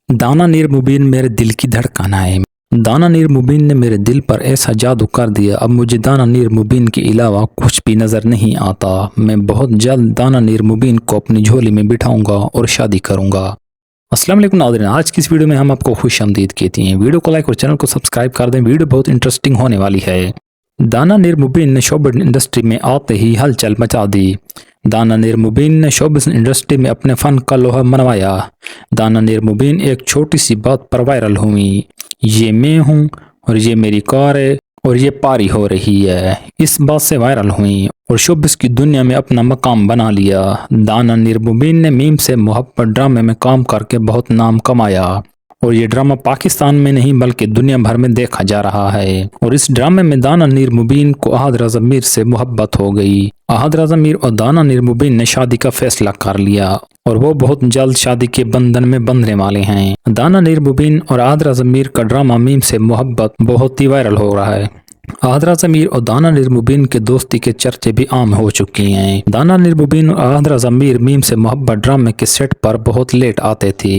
दाना नीर मुबीन मेरे दिल की धड़कन है। दाना नीर मुबीन ने मेरे दिल पर ऐसा जादू कर दिया, अब मुझे दाना नीर मुबीन के अलावा कुछ भी नजर नहीं आता। मैं बहुत जल्द दाना नीर मुबीन को अपनी झोली में बिठाऊंगा और शादी करूंगा। अस्सलाम वालेकुम नाज़रीन, आज की इस वीडियो में हम आपको खुश आमदीद कहती हैं। वीडियो को लाइक और चैनल को सब्सक्राइब कर दें, वीडियो बहुत इंटरेस्टिंग होने वाली है। दाना नीर मुबीन ने शोबिस इंडस्ट्री में आते ही हलचल मचा दी। दाना नीर मुबीन ने शोबिस इंडस्ट्री में अपने फन का लोहा मनवाया। दाना नीर मुबीन एक छोटी सी बात पर वायरल हुई, ये मैं हूँ और ये मेरी कार है और ये पारी हो रही है। इस बात से वायरल हुई और शोबिस की दुनिया में अपना मकाम बना लिया। दाना नीर मुबीन ने मीम से मोहब्बत ड्रामे में काम करके बहुत नाम कमाया और ये ड्रामा पाकिस्तान में नहीं बल्कि दुनिया भर में देखा जा रहा है। और इस ड्रामे में दाना नीर मुबीन को अहद रज़ा मीर से मोहब्बत हो गई। अहद रज़ा मीर और दाना नीर मुबीन ने शादी का फैसला कर लिया और वो बहुत जल्द शादी के बंधन में बंधने वाले हैं। दाना नीर मुबीन और अहद रज़ा मीर का ड्रामा मीम से मोहब्बत बहुत ही वायरल हो रहा है। अहद रज़ा मीर और दाना नीर मुबीन के दोस्ती के चर्चे भी आम हो चुके हैं। दाना नीर मुबीन और अहद रज़ा मीर मीम से मोहब्बत ड्रामे के सेट पर बहुत लेट आते थे